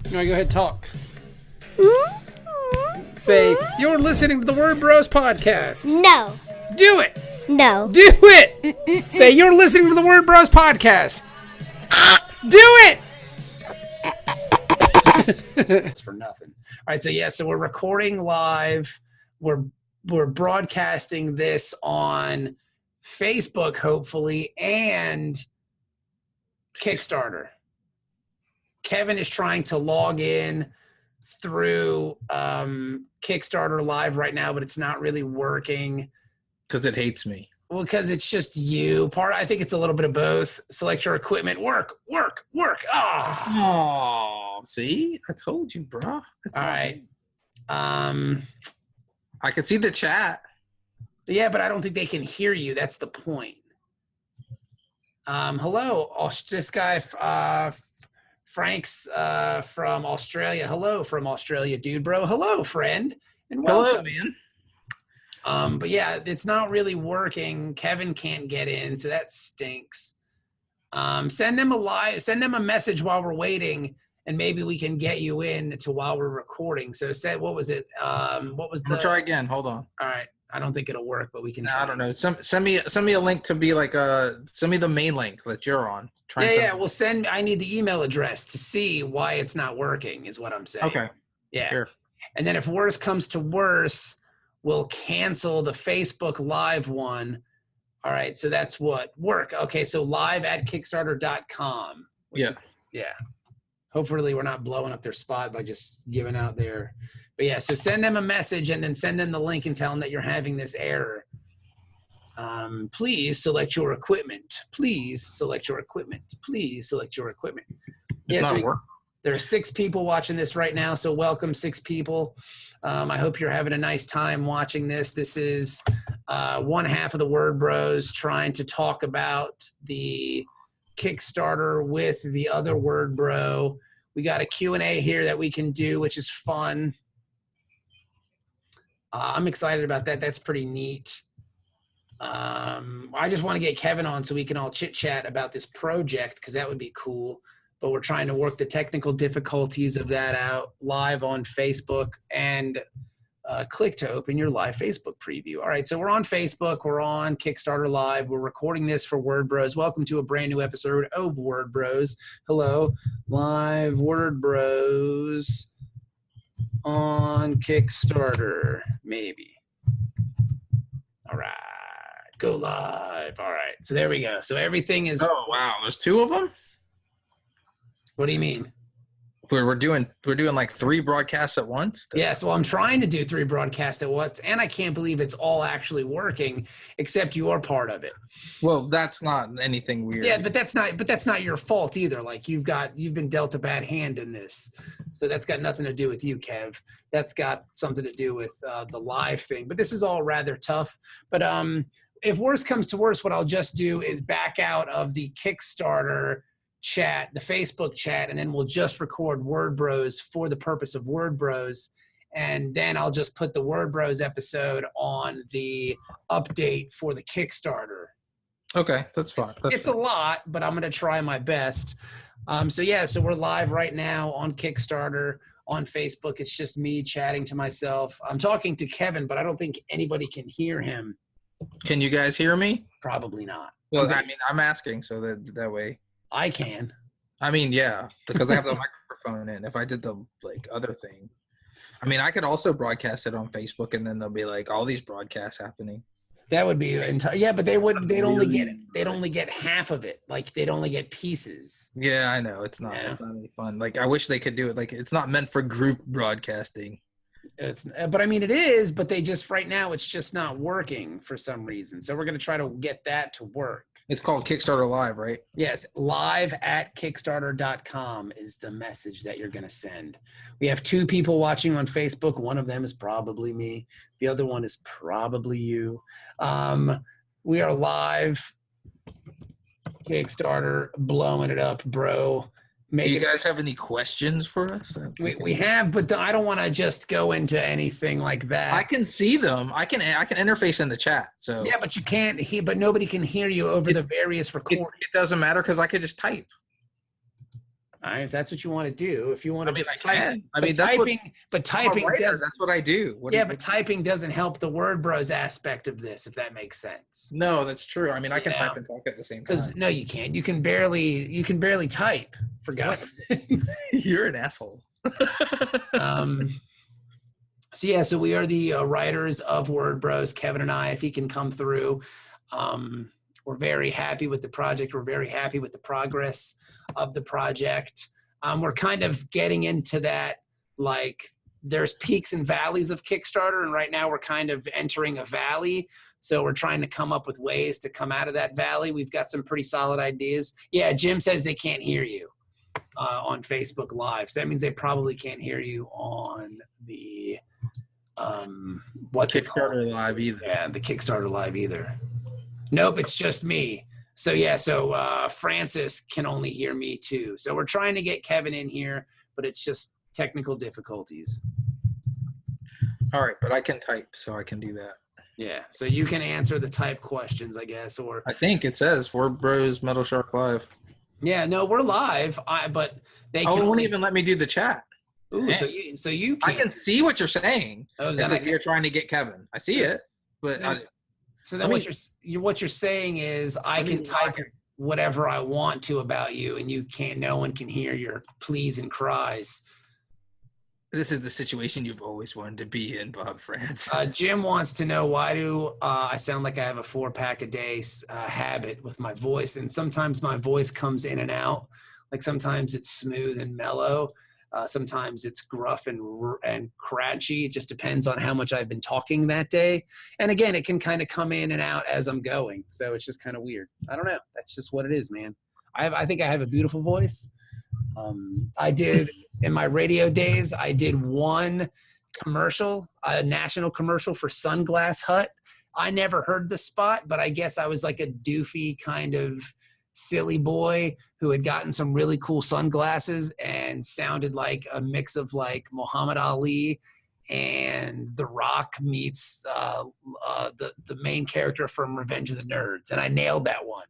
All right, go ahead, talk. Say, you're listening to the Word Bros podcast. No. Do it. No. Do it. Say, you're listening to the Word Bros podcast. Do it. It's for nothing. All right, so yeah, so we're recording live. We're broadcasting this on Facebook, hopefully, and Kickstarter. Kevin is trying to log in through Kickstarter live right now, but it's not really working. Because it hates me. Well, because it's just you. I think it's a little bit of both. Select your equipment. Work. Oh, see? I told you, bro. All right. I can see the chat. Yeah, but I don't think they can hear you. That's the point. Hello, this guy, Frank's from Australia. Hello from Australia, dude, bro. Hello, friend. And welcome. Hello, man. But yeah, it's not really working. Kevin can't get in, so that stinks. Send them a message while we're waiting, and maybe we can get you in to while we're recording. So what was it? We'll try again. Hold on. All right. I don't think it'll work, but we can try. I don't know. Send me a link to be like send me the main link that you're on. Well, I need the email address to see why it's not working is what I'm saying. Okay. Yeah. Sure. And then if worse comes to worse, we'll cancel the Facebook Live one. All right. So that's what work. Okay. So live at kickstarter.com. Yeah. Yeah. Hopefully we're not blowing up their spot by just giving out their. But yeah, so send them a message and then send them the link and tell them that you're having this error. Please select your equipment. Please select your equipment. Please select your equipment. It's not working. There are 6 people watching this right now, so welcome 6 people. I hope you're having a nice time watching this. This is one half of the Word Bros trying to talk about the Kickstarter with the other Word Bro. We got a Q&A here that we can do, which is fun. I'm excited about that. That's pretty neat. I just want to get Kevin on so we can all chit chat about this project because that would be cool. But we're trying to work the technical difficulties of that out live on Facebook and click to open your live Facebook preview. All right, so we're on Facebook. We're on Kickstarter Live. We're recording this for Word Bros. Welcome to a brand new episode of Word Bros. Hello, live Word Bros on Kickstarter, maybe. All right, go live. All right, so there we go. So everything is. Oh wow, there's 2 of them. What do you mean? We're doing like 3 broadcasts at once. Yes, well, I'm trying to do 3 broadcasts at once, and I can't believe it's all actually working, except you're part of it. Well, that's not anything weird. Yeah, but that's not your fault either. Like you've been dealt a bad hand in this, so that's got nothing to do with you, Kev. That's got something to do with the live thing. But this is all rather tough. But if worse comes to worse, what I'll just do is back out of the Kickstarter chat, the Facebook chat, and then we'll just record Word Bros for the purpose of Word Bros. And then I'll just put the Word Bros episode on the update for the Kickstarter. Okay, that's fine. It's a lot, but I'm going to try my best. So we're live right now on Kickstarter on Facebook. It's just me chatting to myself. I'm talking to Kevin, but I don't think anybody can hear him. Can you guys hear me? Probably not. Well, Okay. I mean, I'm asking so that way. I can. I mean, yeah, because I have the microphone in. If I did the other thing, I mean, I could also broadcast it on Facebook, and then there'll be like all these broadcasts happening. That would be yeah, but they'd only get half of it. Like they'd only get pieces. Yeah, I know it's not any fun. Like I wish they could do it. Like it's not meant for group broadcasting. But I mean, it is. But they just right now it's just not working for some reason. So we're gonna try to get that to work. It's called Kickstarter Live, right? Yes, live at kickstarter.com is the message that you're going to send. We have 2 people watching on Facebook. One of them is probably me. The other one is probably you. We are live. Kickstarter, blowing it up, bro. Do you guys have any questions for us? We have, but I don't want to just go into anything like that. I can see them. I can interface in the chat. So yeah, but you can't hear. But nobody can hear you over the various recordings. It doesn't matter because I could just type. All right, if that's what you want to do, if you want to just I type, can. I mean, that's what but I'm a typing writer. does, That's what I do. yeah, but typing doesn't help the word bros aspect of this, if that makes sense. No, that's true. I mean, I can Yeah. type and talk at the same time. Because no, you can't. You can barely type. For God's sakes. You're an asshole. So we are the writers of Word Bros, Kevin and I. If he can come through, we're very happy with the project. We're very happy with the progress of the project. We're kind of getting into that, like, there's peaks and valleys of Kickstarter, and right now we're kind of entering a valley. So we're trying to come up with ways to come out of that valley. We've got some pretty solid ideas. Yeah, Jim says they can't hear you on Facebook Live. So that means they probably can't hear you on the what's it called? Kickstarter Live either. Yeah, the Kickstarter Live either. Nope, it's just me. So yeah, Francis can only hear me too. So we're trying to get Kevin in here, but it's just technical difficulties. All right, but I can type, so I can do that. Yeah, so you can answer the type questions, I guess, or I think it says Word Bros Metalshark Live. Yeah, no, we're live. But they it won't even let me do the chat. Ooh, so you can. I can see what you're saying. You're trying to get Kevin. I see it, but what you're saying is I can type whatever I want to about you, and you can't. No one can hear your pleas and cries. This is the situation you've always wanted to be in, Bob France. Jim wants to know, why do I sound like I have a 4-pack a day habit with my voice? And sometimes my voice comes in and out. Like sometimes it's smooth and mellow. Sometimes it's gruff and cratchy. It just depends on how much I've been talking that day. And again, it can kind of come in and out as I'm going. So it's just kind of weird. I don't know. That's just what it is, man. I think I have a beautiful voice. I did, in my radio days, I did one commercial, a national commercial for Sunglass Hut. I never heard the spot, but I guess I was like a doofy kind of silly boy who had gotten some really cool sunglasses and sounded like a mix of like Muhammad Ali and The Rock meets the main character from Revenge of the Nerds. And I nailed that one.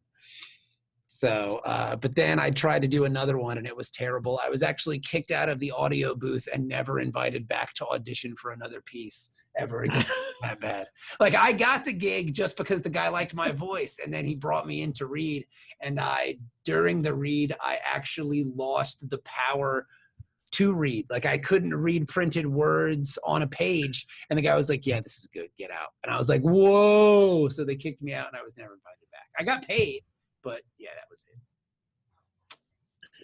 So, but then I tried to do another one and it was terrible. I was actually kicked out of the audio booth and never invited back to audition for another piece ever again. That bad. Like I got the gig just because the guy liked my voice, and then he brought me in to read. And during the read, I actually lost the power to read. Like I couldn't read printed words on a page. And the guy was like, "Yeah, this is good. Get out." And I was like, "Whoa." So they kicked me out and I was never invited back. I got paid. But yeah, that was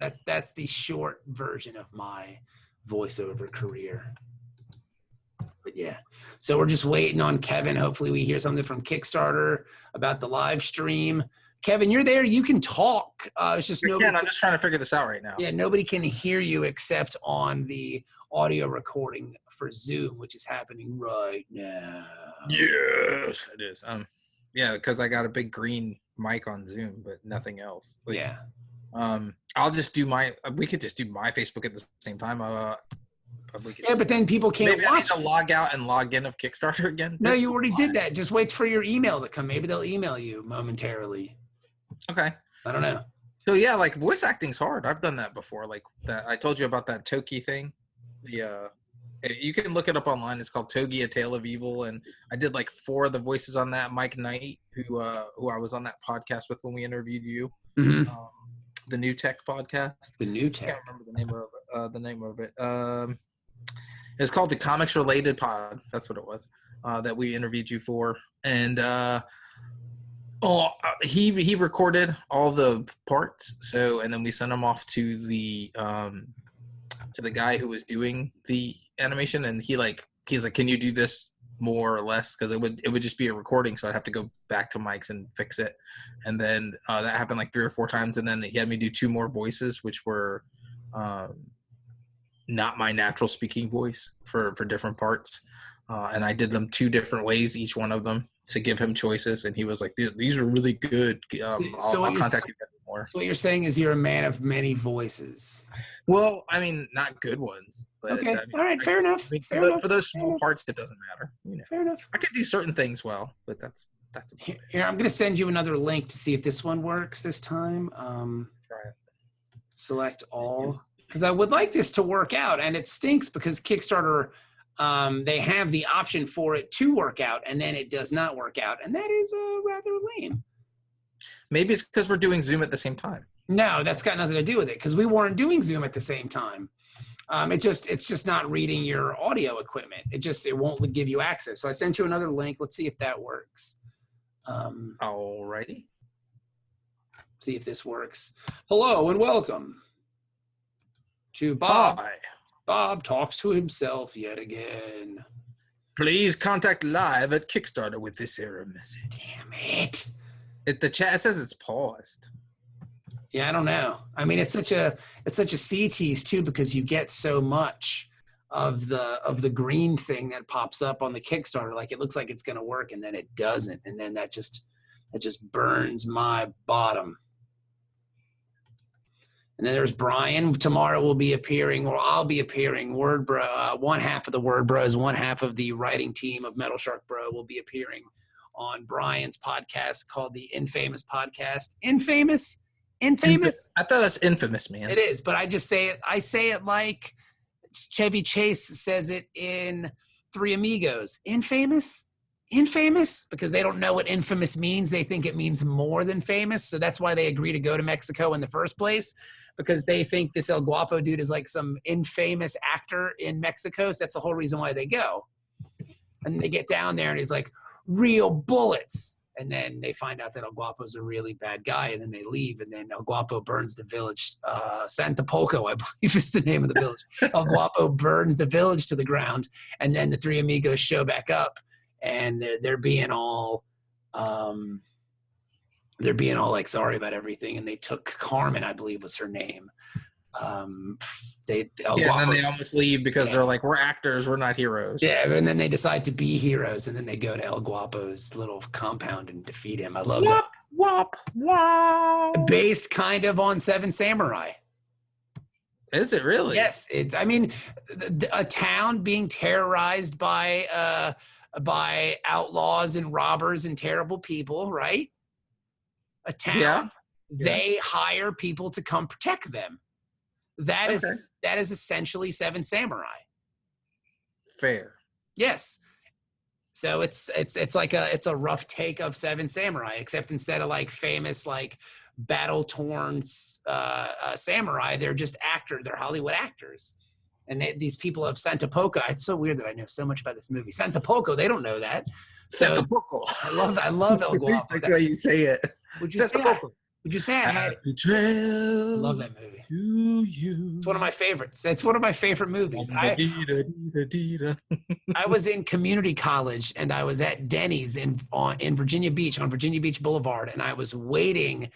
it. That's the short version of my voiceover career. But yeah, so we're just waiting on Kevin. Hopefully we hear something from Kickstarter about the live stream. Kevin, you're there. You can talk. It's just nobody. I'm just trying to figure this out right now. Yeah, nobody can hear you except on the audio recording for Zoom, which is happening right now. Yes, it is. Yeah, because I got a big green mic on Zoom, but nothing else. Like, yeah. I'll just do we could just do my Facebook at the same time. But then people can't maybe watch. I need to log out and log in of Kickstarter again. No, you already did that. Just wait for your email to come. Maybe they'll email you momentarily. Okay. I don't know. So yeah, like voice acting's hard. I've done that before. Like that, I told you about that Toki thing. You can look it up online. It's called Togi: A Tale of Evil, and I did like 4 of the voices on that. Mike Knight, who I was on that podcast with when we interviewed you, the New Tech podcast. The New Tech. I can't remember the name of it. It's called the Comics Related Pod. That's what it was that we interviewed you for, and he recorded all the parts. So, and then we sent them off to the guy who was doing the animation, and he's like, "Can you do this more or less?" Because it would just be a recording, so I'd have to go back to Mike's and fix it. And then that happened like 3 or 4 times, and then he had me do 2 more voices, which were not my natural speaking voice for different parts, and I did them 2 different ways, each one of them, to give him choices. And he was like, "These are really good. I'll contact you more." So what you're saying is you're a man of many voices. Well, I mean, not good ones. But okay. All right. Fair enough. For those small parts, it doesn't matter. You know. Fair enough. I can do certain things well, but that's here. I'm going to send you another link to see if this one works this time. Try it. Select all, because I would like this to work out, and it stinks because Kickstarter, they have the option for it to work out, and then it does not work out, and that is rather lame. Maybe it's because we're doing Zoom at the same time. No, that's got nothing to do with it, because we weren't doing Zoom at the same time. It's just not reading your audio equipment. It won't give you access. So I sent you another link. Let's see if that works. Alrighty. See if this works. Hello and welcome to Bob. Hi. Bob talks to himself yet again. Please contact live at Kickstarter with this error message. Damn it. The chat says it's paused. Yeah, I don't know. I mean, it's such a sea tease too, because you get so much of the green thing that pops up on the Kickstarter. Like it looks like it's gonna work, and then it doesn't, and then that just burns my bottom. And then there's Brian. Tomorrow will be appearing, or I'll be appearing. Word Bro, one half of the Word Bros, one half of the writing team of Metalshark Bro will be appearing on Brian's podcast called the Infamous Podcast. Infamous? I thought that's infamous, man. It is, but I say it like Chevy Chase says it in Three Amigos. Infamous? Because they don't know what infamous means. They think it means more than famous. So that's why they agree to go to Mexico in the first place, because they think this El Guapo dude is like some infamous actor in Mexico. So that's the whole reason why they go. And they get down there and he's like, real bullets. And then they find out that El Guapo's a really bad guy, and then they leave, and then El Guapo burns the village. Santa Poco, I believe is the name of the village. El Guapo burns the village to the ground, and then the Three Amigos show back up, and they're being all like sorry about everything, and they took Carmen, I believe was her name. And then they almost leave because they're like, we're actors, we're not heroes. Yeah, and then they decide to be heroes, and then they go to El Guapo's little compound and defeat him. I love that. Based kind of on Seven Samurai. Is it really? Yes. I mean, a town being terrorized by outlaws and robbers and terrible people, right? A town. Yeah. They hire people to come protect them. That is essentially Seven Samurai. Fair. Yes. So it's like a rough take of Seven Samurai, except instead of like famous like battle torn samurai, they're just actors. They're Hollywood actors, and these people of Santa Poco. It's so weird that I know so much about this movie. Santa Poco, they don't know that. Santa Poco. I love El Guapo. That's how you say it. Would you say I had? I love that movie. It's one of my favorites. It's one of my favorite movies. I was in community college, and I was at Denny's in Virginia Beach, on Virginia Beach Boulevard, and I was waiting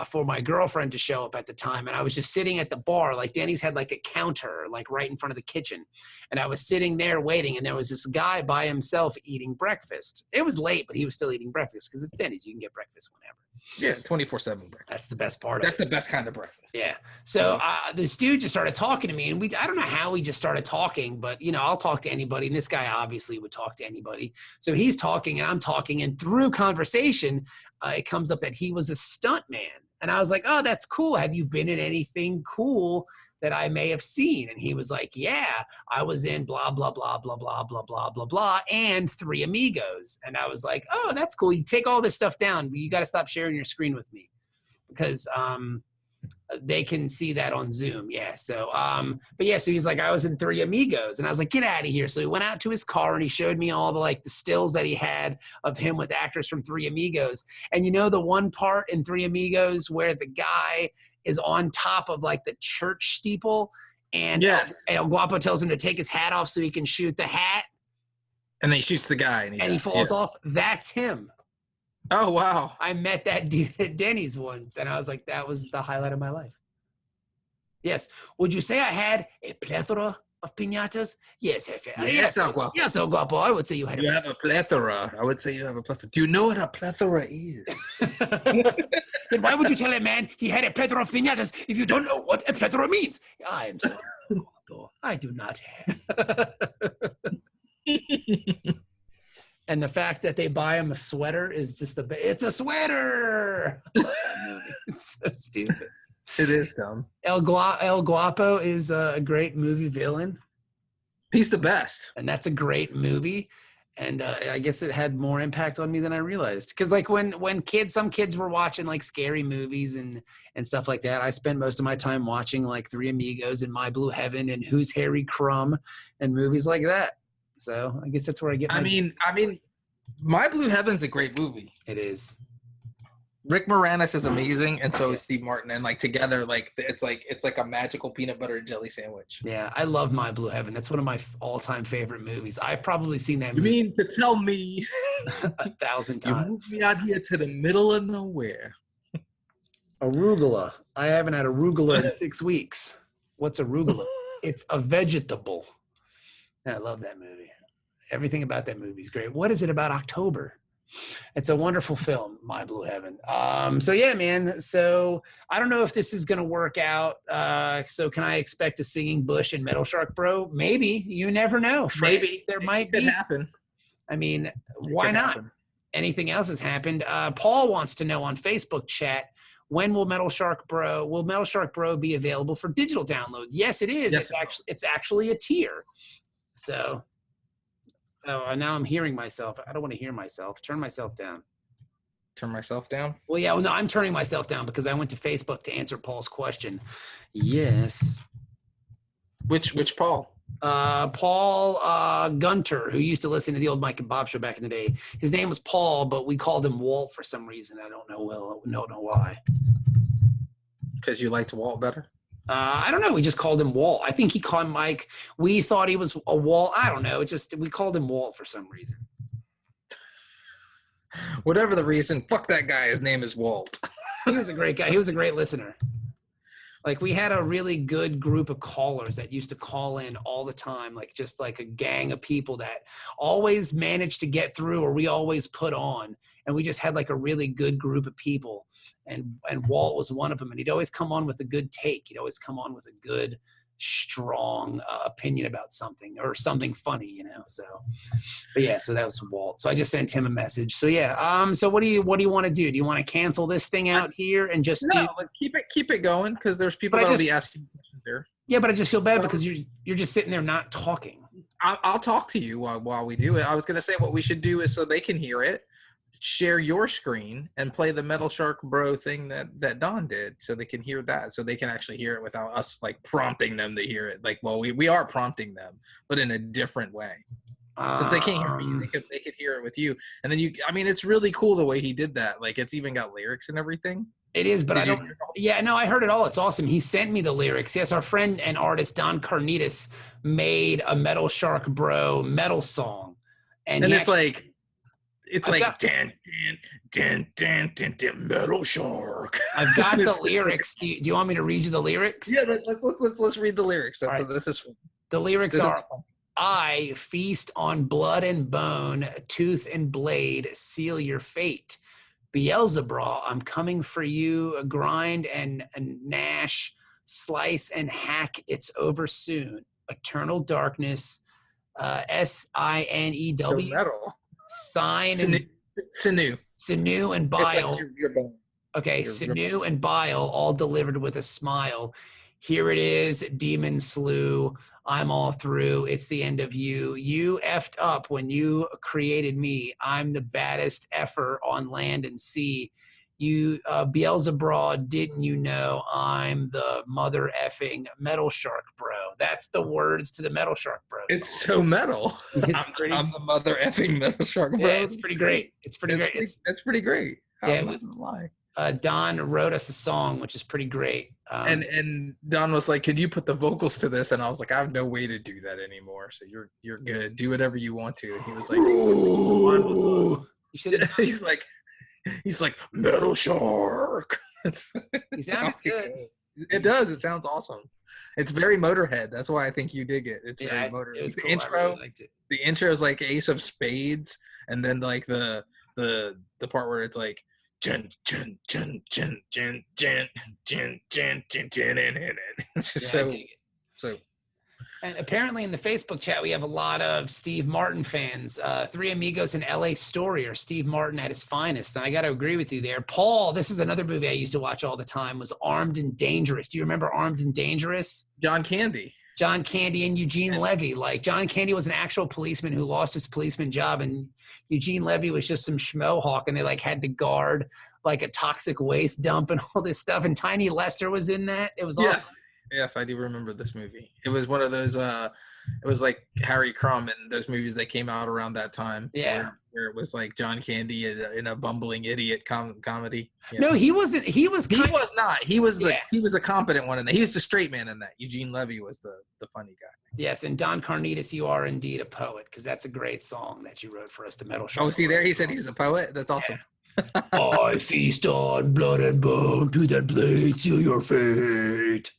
for my girlfriend to show up at the time, and I was just sitting at the bar. Like Denny's had like a counter like right in front of the kitchen, and I was sitting there waiting, and there was this guy by himself eating breakfast. It was late, but he was still eating breakfast because it's Denny's. You can get breakfast whenever. Yeah, 24/7 breakfast. That's the best part of That's it. the best kind of breakfast. Yeah. So this dude just started talking to me, and I don't know how we just started talking, but I'll talk to anybody, and this guy obviously would talk to anybody. So he's talking and I'm talking, and through conversation, it comes up that he was a stunt man. And I was like, oh, that's cool. Have you been in anything cool that I may have seen? And he was like, yeah, I was in blah, blah, blah, blah, blah, blah, blah, blah, blah, and Three Amigos. And I was like, oh, that's cool. You take all this stuff down, but you got to stop sharing your screen with me because they can see that on Zoom. Yeah. So, but yeah, so he's like, I was in Three Amigos, and I was like, get out of here. So he went out to his car and he showed me all the stills that he had of him with actors from Three Amigos. And the one part in Three Amigos where the guy is on top of like the church steeple, and El Guapo tells him to take his hat off so he can shoot the hat. And then he shoots the guy and he falls off. That's him. Oh, wow. I met that dude at Denny's once, and I was like, that was the highlight of my life. Yes. Would you say I had a plethora of piñatas? Yes, Jefe. Yes, El Guapo. Yes, El Guapo. I would say you had You have a plethora. I would say you have a plethora. Do you know what a plethora is? Then why would you tell a man he had a plethora of piñatas if you don't know what a plethora means? I am sorry, Guapo. I do not have. And the fact that they buy him a sweater is just it's a sweater. It's so stupid. It is dumb. El Guapo is a great movie villain. He's the best. And that's a great movie. And I guess it had more impact on me than I realized. Because like when some kids were watching like scary movies and stuff like that, I spend most of my time watching like Three Amigos and My Blue Heaven and Who's Harry Crumb and movies like that. So I guess that's where I get. I mean, My Blue Heaven's a great movie. It is. Rick Moranis is amazing, and so is Steve Martin, and like together, like it's like a magical peanut butter and jelly sandwich. Yeah, I love My Blue Heaven. That's one of my all-time favorite movies. I've probably seen that You movie mean to tell me 1,000 you times. moved me out here to the middle of nowhere? Arugula. I haven't had arugula in 6 weeks. What's arugula? It's a vegetable. I love that movie. Everything about that movie is great. What is it about October? It's a wonderful film, My Blue Heaven. So yeah, man. So I don't know if this is gonna work out. So can I expect a singing bush in Metalshark Bro? Maybe. You never know. Maybe there might could be. Happen. I mean, why not? Happen. Anything else has happened. Paul wants to know on Facebook chat, when will Metalshark Bro be available for digital download? Yes, it is. Yes, it's actually a tier. So now I'm hearing myself. I don't want to hear myself. Turn myself down. Turn myself down? Well, yeah. Well, no, I'm turning myself down because I went to Facebook to answer Paul's question. Yes. Which Paul? Paul Gunter, who used to listen to the old Mike and Bob show back in the day. His name was Paul, but we called him Walt for some reason. I don't know why. Because you liked Walt better? I don't know. We just called him Walt. I think he called Mike. We thought he was a Walt. I don't know. We called him Walt for some reason. Whatever the reason, fuck that guy. His name is Walt. He was a great guy. He was a great listener. Like we had a really good group of callers that used to call in all the time, like just like a gang of people that always managed to get through or we always put on. And we just had like a really good group of people. And Walt was one of them. And he'd always come on with a good take. He'd always come on with a good, strong opinion about something or something funny, you know? So, but yeah, so that was Walt. So I just sent him a message. So yeah. So what do you want to do? Do you want to cancel this thing out here and just keep it going? Cause there's people that'll be asking questions there. Yeah, but I just feel bad because you're just sitting there not talking. I'll talk to you while we do it. I was going to say what we should do is so they can hear it, share your screen and play the Metalshark Bro thing that Don did so they can hear that, so they can actually hear it without us like prompting them to hear it. Like, well, we are prompting them, but in a different way. Since they can't hear me, they could hear it with you. And then it's really cool the way he did that. Like it's even got lyrics and everything. It is, but I heard it all. It's awesome. He sent me the lyrics. Yes, our friend and artist Don Carnitas made a Metalshark Bro metal song. And it's like dan Metal Shark. I've got the lyrics. Do you want me to read you the lyrics? Yeah, let's read the lyrics. So this is the lyrics are: I feast on blood and bone, tooth and blade, seal your fate. Beelzebub, I'm coming for you. Grind and gnash, slice and hack. It's over soon. Eternal darkness. SINEW. Metal. Sign Sinew and bile. Like your bone. Okay, Sinew and bile, all delivered with a smile. Here it is, demon slew. I'm all through. It's the end of you. You effed up when you created me. I'm the baddest effer on land and sea. You Beelzebub, didn't you know I'm the mother effing Metalshark Bro? That's the words to the Metalshark Bro song. It's so metal. I'm the mother effing Metalshark Bro. Yeah, it's pretty great. It's pretty great. It's pretty great. I'm not gonna lie. Don wrote us a song, which is pretty great. And Don was like, "Can you put the vocals to this?" And I was like, "I have no way to do that anymore. So you're good. Do whatever you want to." And he was like, "You should." He's like Metal Shark. He sounded good. It does. It sounds awesome. It's very Motorhead. That's why I think you dig it. It's very Motorhead. It was cool. Intro. I really liked it. The intro is like Ace of Spades, and then like the part where it's like it's just so And apparently in the Facebook chat, we have a lot of Steve Martin fans. Three Amigos and LA Story are Steve Martin at his finest. And I got to agree with you there. Paul, this is another movie I used to watch all the time, was Armed and Dangerous. Do you remember Armed and Dangerous? John Candy. John Candy and Eugene Levy. Like, John Candy was an actual policeman who lost his policeman job, and Eugene Levy was just some schmohawk, and they like had to guard like a toxic waste dump and all this stuff. And Tiny Lester was in that. It was awesome. Yes, I do remember this movie. It was one of those, it was like Harry Crumb and those movies that came out around that time. Yeah. Where it was like John Candy in a bumbling idiot comedy. Yeah. No, he wasn't. He was not. He was the competent one in that. He was the straight man in that. Eugene Levy was the funny guy. Yes, and Don Carnitas, you are indeed a poet, because that's a great song that you wrote for us, the Metalshark. Oh, see there, he said he's a poet. That's awesome. Yeah. I feast on blood and bone to that blade seal your fate.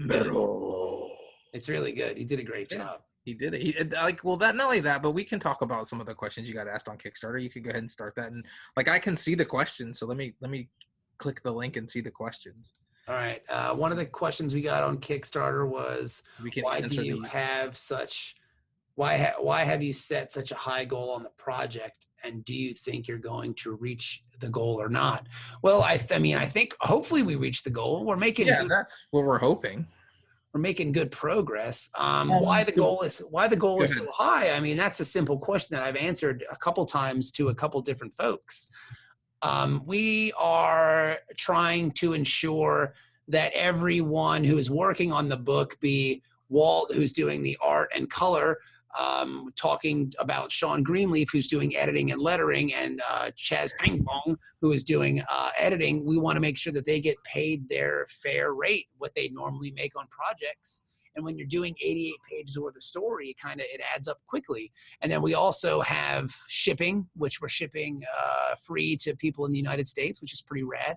Metal. It's really good. He did a great job. He did it. He not only that, but we can talk about some of the questions you got asked on Kickstarter. You could go ahead and start that, and like I can see the questions. So let me click the link and see the questions. All right. One of the questions we got on Kickstarter was, why do you have such? Why have you set such a high goal on the project, and do you think you're going to reach the goal or not? Well, I think hopefully we reach the goal. We're making that's what we're hoping. We're making good progress. Why the goal is so high? I mean, that's a simple question that I've answered a couple times to a couple different folks. We are trying to ensure that everyone who is working on the book, be Walt, who's doing the art and color, talking about Sean Greenleaf, who's doing editing and lettering, and Chaz Ping Pong, who is doing editing. We want to make sure that they get paid their fair rate, what they normally make on projects. And when you're doing 88 pages worth of story, it adds up quickly. And then we also have shipping, which we're shipping free to people in the United States, which is pretty rad.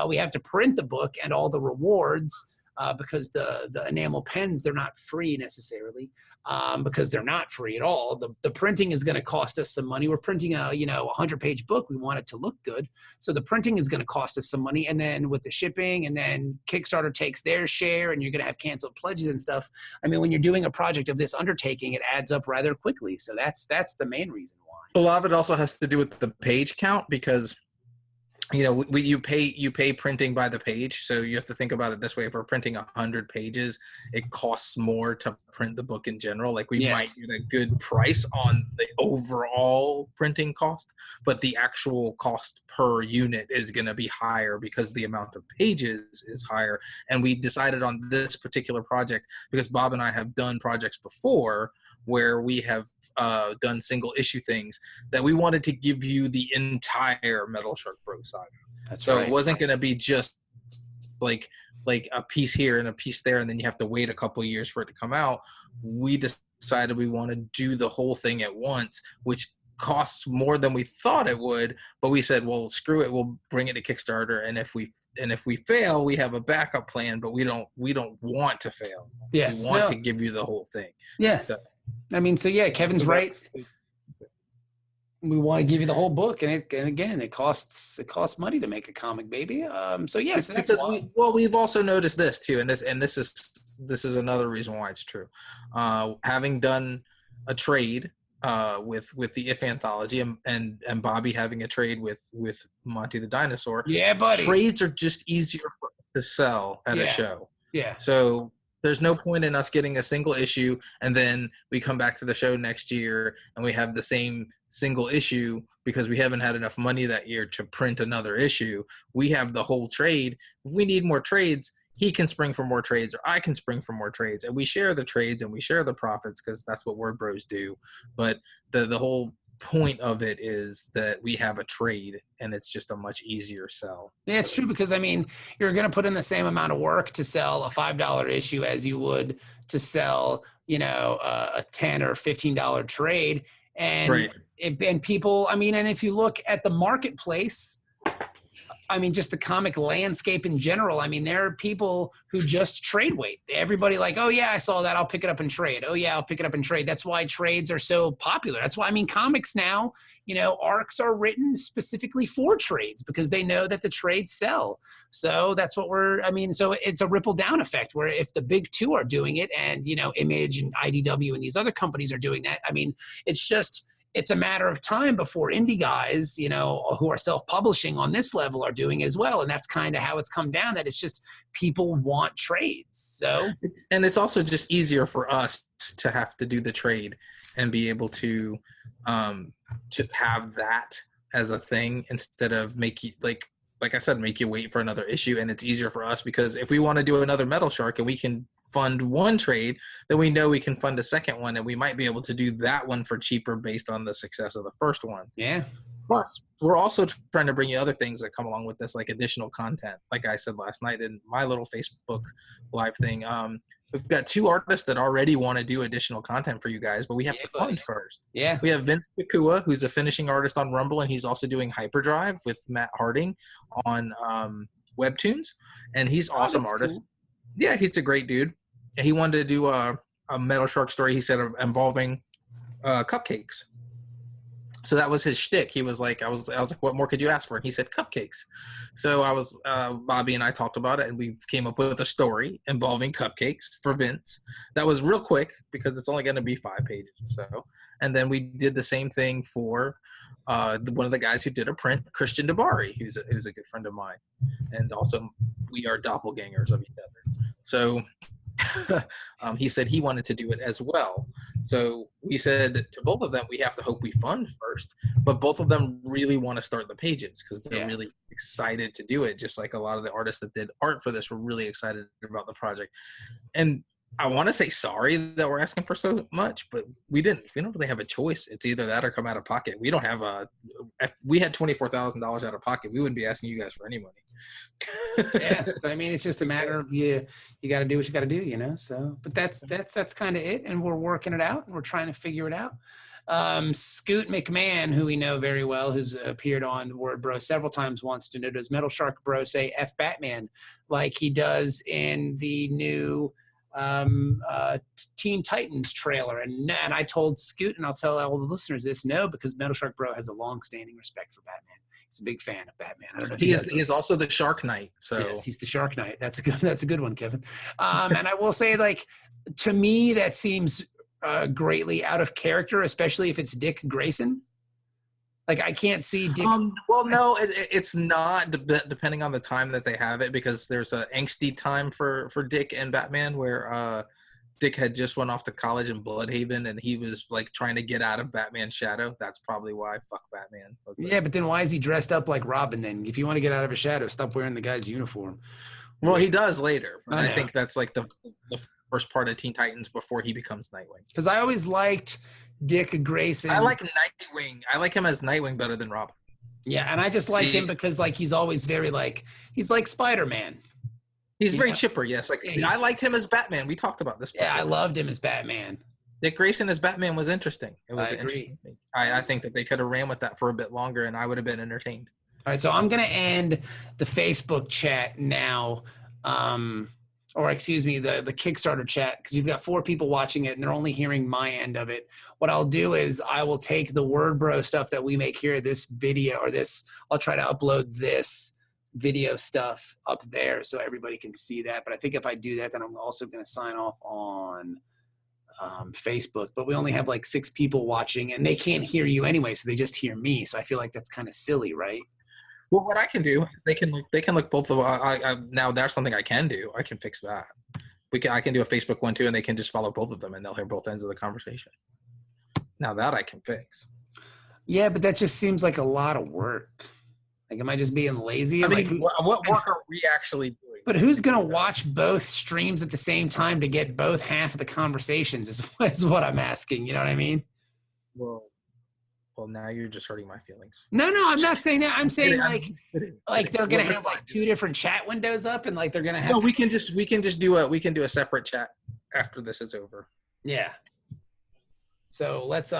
We have to print the book and all the rewards, because the enamel pens, they're not free necessarily, because they're not free at all. The printing is going to cost us some money. We're printing a 100-page book. We want it to look good. So the printing is going to cost us some money. And then with the shipping, and then Kickstarter takes their share, and you're going to have canceled pledges and stuff. I mean, when you're doing a project of this undertaking, it adds up rather quickly. So that's the main reason why. A lot of it also has to do with the page count, because you pay printing by the page. So you have to think about it this way. If we're printing 100 pages, it costs more to print the book in general. Like we might get a good price on the overall printing cost, but the actual cost per unit is going to be higher because the amount of pages is higher. And we decided on this particular project because Bob and I have done projects before where we have done single issue things, that we wanted to give you the entire Metalshark Bro saga. So it wasn't going to be just like a piece here and a piece there, and then you have to wait a couple of years for it to come out. We decided we want to do the whole thing at once, which costs more than we thought it would. But we said, well, screw it, we'll bring it to Kickstarter, and if we fail, we have a backup plan. But we don't want to fail. Yes, we want to give you the whole thing. Yeah. So, Kevin's right. We want to give you the whole book, and again, it costs money to make a comic, baby. So yes, that's why. We've also noticed this too, and this is another reason why it's true. Having done a trade with the If anthology, and Bobby having a trade with Monty the Dinosaur. Yeah, buddy. Trades are just easier to sell at a show. Yeah. So there's no point in us getting a single issue and then we come back to the show next year and we have the same single issue because we haven't had enough money that year to print another issue. We have the whole trade. If we need more trades, he can spring for more trades, or I can spring for more trades, and we share the trades and we share the profits because that's what Word Bros do. But the whole point of it is that we have a trade and it's just a much easier sell. Yeah, it's true, because I mean, you're going to put in the same amount of work to sell a $5 issue as you would to sell, a $10 or $15 trade. And and people, I mean, and if you look at the marketplace, I mean, just the comic landscape in general. I mean, there are people who just trade weight. Everybody like, oh yeah, I saw that. I'll pick it up and trade. Oh yeah, I'll pick it up and trade. That's why trades are so popular. That's why, I mean, comics now, you know, arcs are written specifically for trades because they know that the trades sell. So that's what so it's a ripple down effect where if the big two are doing it and, you know, Image and IDW and these other companies are doing that, I mean, it's a matter of time before indie guys, you know, who are self-publishing on this level are doing as well. And that's kind of how it's come down, that it's just people want trades. So, and it's also just easier for us to have to do the trade and be able to just have that as a thing instead of make you like I said, make you wait for another issue. And it's easier for us because if we want to do another Metalshark and we can fund one trade, then we know we can fund a second one, and we might be able to do that one for cheaper based on the success of the first one. Yeah. Plus, we're also trying to bring you other things that come along with this, like additional content. Like I said last night in my little Facebook live thing, we've got 2 artists that already want to do additional content for you guys, but we have to fund first. Yeah. We have Vince Nakua, who's a finishing artist on Rumble, and he's also doing Hyperdrive with Matt Harding on Webtoons, and he's awesome artist. Cool. Yeah, he's a great dude. And he wanted to do a Metalshark story, he said, involving cupcakes. So that was his shtick. He was like, I was like, what more could you ask for? And he said cupcakes. So I was, Bobby and I talked about it, and we came up with a story involving cupcakes for Vince. That was real quick because it's only going to be 5 pages or so. And then we did the same thing for one of the guys who did a print, Christian Dabari, who's a good friend of mine. And also we are doppelgangers of each other. So he said he wanted to do it as well. So we said to both of them, we have to hope we fund first, but both of them really want to start the pages because they're really excited to do it. Just like a lot of the artists that did art for this were really excited about the project. And I want to say sorry that we're asking for so much, but we don't really have a choice. It's either that or come out of pocket. We don't have if we had $24,000 out of pocket, we wouldn't be asking you guys for any money. Yeah. So, I mean, it's just a matter of you got to do what you got to do, you know? So, but that's kind of it. And we're working it out and we're trying to figure it out. Scoot McMahon, who we know very well, who's appeared on Word Bro several times, wants to know, does Metalshark Bro say F Batman like he does in the new Teen Titans trailer? And I told Scoot, and I'll tell all the listeners this, no, because Metalshark Bro has a long-standing respect for Batman. He's a big fan of Batman. I don't know if he is also the Shark Knight. So yes, he's the Shark Knight. That's a good one, Kevin. And I will say, like, to me, that seems greatly out of character, especially if it's Dick Grayson. Like, I can't see Dick. Well, no, it's not, depending on the time that they have it, because there's an angsty time for Dick and Batman where Dick had just went off to college in Bloodhaven, and he was like trying to get out of Batman's shadow. That's probably why. Fuck Batman. Yeah, but then why is he dressed up like Robin then? If you want to get out of his shadow, stop wearing the guy's uniform. Well, he does later, but I think that's like the first part of Teen Titans before he becomes Nightwing. Because I always liked Dick Grayson. I like Nightwing. I like him as Nightwing better than Robin. Yeah, and I just like him because, like, he's always very, like, he's like Spider-Man. He's very chipper, yes. Like, I liked him as Batman. We talked about this before. Yeah, I loved him as Batman. Dick Grayson as Batman was interesting. It was I agree. I think that they could have ran with that for a bit longer, and I would have been entertained. All right, so I'm going to end the Facebook chat now, or excuse me, the Kickstarter chat, because you've got 4 people watching it, and they're only hearing my end of it. What I'll do is I will take the Word Bro stuff that we make here, this video, or this, I'll try to upload this video stuff up there so everybody can see that. But I think if I do that, then I'm also going to sign off on Facebook. But we only have like 6 people watching, and they can't hear you anyway, so they just hear me. So I feel like that's kind of silly, right? Well, what I can do, they can look both of. Now that's something I can do. I can fix that. I can do a Facebook one too, and they can just follow both of them, and they'll hear both ends of the conversation. Now that I can fix. Yeah, but that just seems like a lot of work. Like, am I just being lazy? I mean, like, what work are we actually doing? But who's going to watch both streams at the same time to get both half of the conversations is what I'm asking. You know what I mean? Well, now you're just hurting my feelings. No, I'm not saying that. I'm saying like they're going to have like 2 different chat windows up, and like they're going to have. No, we can just do a separate chat after this is over. Yeah. So let's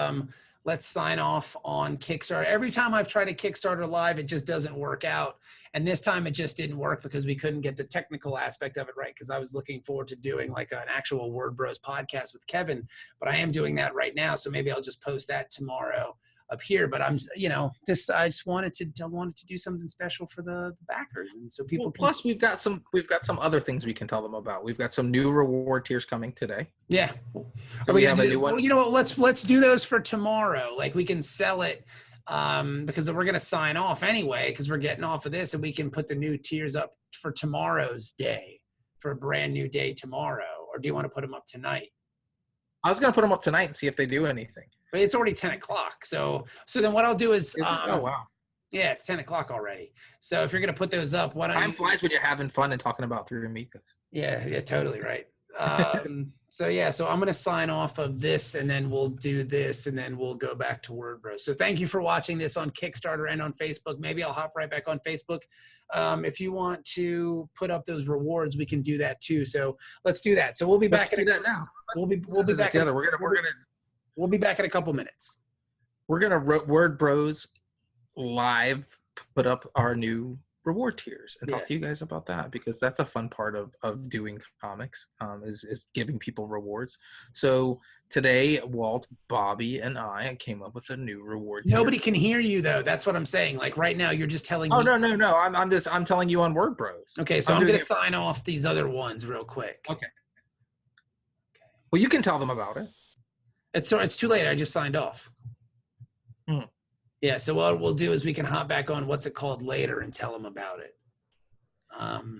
let's sign off on Kickstarter. Every time I've tried a Kickstarter live, it just doesn't work out. And this time it just didn't work because we couldn't get the technical aspect of it right. Because I was looking forward to doing like an actual Word Bros podcast with Kevin, but I am doing that right now. So maybe I'll just post that tomorrow up here. But I'm, you know, I just wanted to do something special for the backers, and so people. Plus, we've got some other things we can tell them about. We've got some new reward tiers coming today. Yeah. So we have a new one. Well, you know what? Let's do those for tomorrow. Like we can sell it because we're gonna sign off anyway because we're getting off of this, and we can put the new tiers up for tomorrow's day, for a brand new day tomorrow. Or do you want to put them up tonight? I was gonna put them up tonight and see if they do anything. But it's already 10 o'clock. So then what I'll do is oh wow. Yeah, it's 10 o'clock already. So if you're gonna put those up, why don't time flies when you're having fun and talking about 3 Amigos. Yeah, totally right. So I'm gonna sign off of this, and then we'll do this, and then we'll go back to Word Bros. So thank you for watching this on Kickstarter and on Facebook. Maybe I'll hop right back on Facebook. If you want to put up those rewards, we can do that too. So let's do that. So we'll be back. Let's do that now. We'll be back together. We'll be back in a couple minutes. We're gonna Word Bros live put up our new reward tiers and talk to you guys about that, because that's a fun part of doing comics, is giving people rewards. So today, Walt, Bobby, and I came up with a new reward tier. Nobody can hear you though. That's what I'm saying. Like right now, you're just telling me. Oh no! I'm telling you on Word Bros. Okay, so I'm gonna sign off these other ones real quick. Okay. Well, you can tell them about it. It's too late. I just signed off. Yeah, so what we'll do is we can hop back on what's it called later and tell them about it.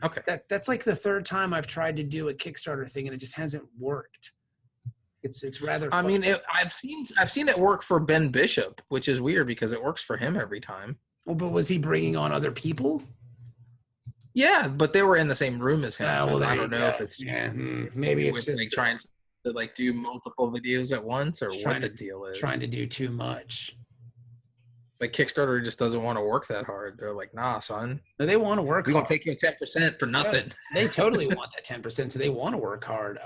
Okay. That's like the third time I've tried to do a Kickstarter thing and it just hasn't worked. It's rather fun. I mean, I've seen it work for Ben Bishop, which is weird because it works for him every time. Well, but was he bringing on other people? Yeah, but they were in the same room as him. Well, so I don't know if it's maybe it's just like trying to like do multiple videos at once, or what the deal is. Trying to do too much. Like Kickstarter just doesn't want to work that hard. They're like, nah, son. No, they want to work. We're gonna take you 10% for nothing. Yeah, they totally want that 10%, so they want to work hard.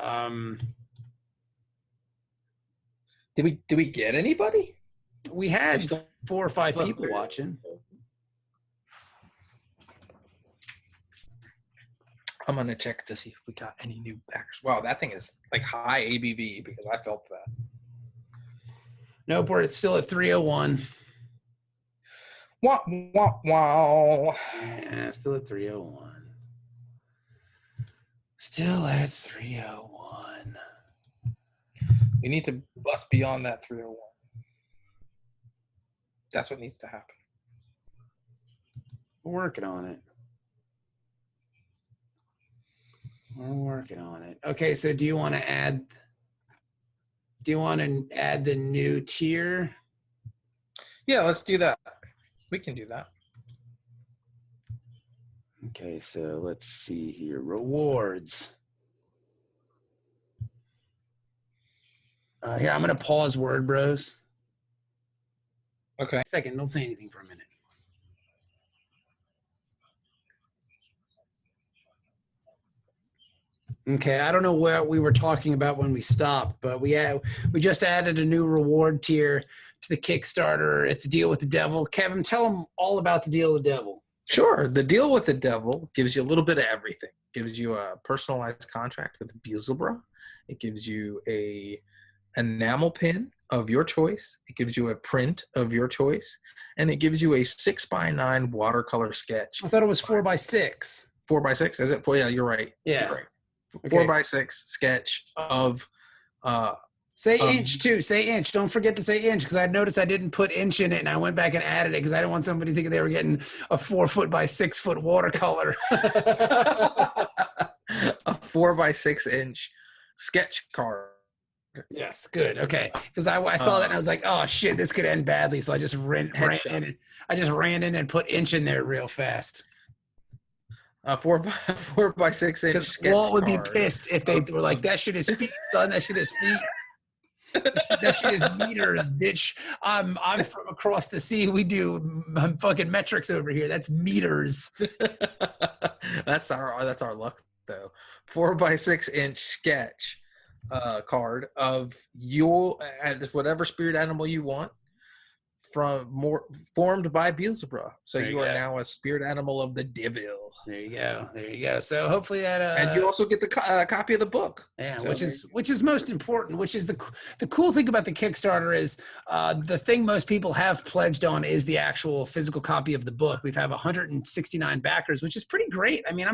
Did we get anybody? We had 4 or 5 people watching. I'm gonna check to see if we got any new backers. Wow, that thing is like high ABV because I felt that. Nope, it's still at 301. Wow. Yeah, still at 301. Still at 301. We need to bust beyond that 301. That's what needs to happen. We're working on it. Okay, so do you want to add the new tier? Yeah, let's do that. We can do that. Okay, so let's see here. Rewards. Here, I'm going to pause Word Bros. Okay. Second, don't say anything for a minute. Okay, I don't know what we were talking about when we stopped, but we just added a new reward tier to the Kickstarter. It's Deal with the Devil. Kevin, tell them all about the Deal with the Devil. Sure. The Deal with the Devil gives you a little bit of everything. It gives you a personalized contract with Beelzebub. It gives you a enamel pin of your choice. It gives you a print of your choice, and it gives you a 6x9 watercolor sketch. I thought it was 4x6. 4x6, is it? Yeah, you're right. Yeah. You're right. 4x6 sketch of say inch too. Say inch. Don't forget to say inch, because I noticed I didn't put inch in it, and I went back and added it because I didn't want somebody thinking they were getting a 4 foot by 6 foot watercolor. A 4x6 inch sketch card. Yes, good. Okay, because I saw that and I was like, oh shit, this could end badly. So I just ran in. I just ran in and put inch in there real fast. A 4x6 inch sketch Walt would be card. pissed if they were like, that shit is feet, son. That shit is feet. That shit is meters, bitch. I'm from across the sea. We do fucking metrics over here. That's meters. That's our luck though. 4x6 inch sketch card of your whatever spirit animal you want. formed by Beelzebub. So There you you are go. now a spirit animal of the devil. There you go. There you go. So hopefully that And you also get the copy of the book. yeah, So which is most important. Which is the cool thing about the Kickstarter is the thing most people have pledged on is the actual physical copy of the book. We've have 169 backers, which is pretty great. I mean,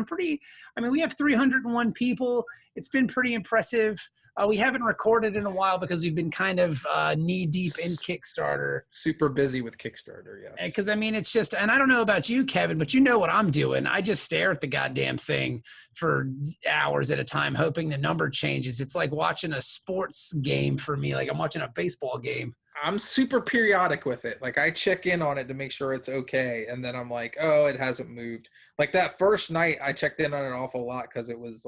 we have 301 people. It's been pretty impressive. We haven't recorded in a while because we've been kind of knee deep in Kickstarter. super busy with Kickstarter, yes. Because I mean, it's just, and I don't know about you, Kevin, but you know what I'm doing. I just stare at the goddamn thing for hours at a time, hoping the number changes. It's like watching a sports game for me. Like I'm watching a baseball game. I'm super periodic with it. Like I check in on it to make sure it's okay. And then I'm like, oh, it hasn't moved. Like that first night I checked in on it an awful lot because it was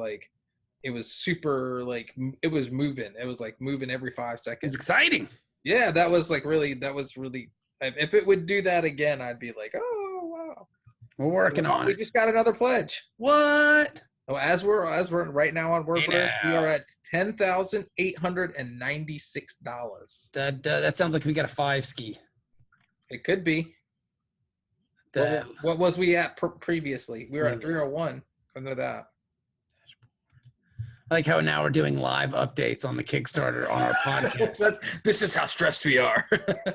super, like, it was moving. It was like moving every 5 It was seconds. exciting. Yeah, that was really, if it would do that again, I'd be like, oh, wow. We're working on We it. just got another pledge. What? So as we're right now on WordPress, we know. are at $10,896. That sounds like we got a 5 ski. It could be. What was we at previously? We were at 301. I know that. I like how now we're doing live updates on the Kickstarter on our podcast. This is how stressed we are.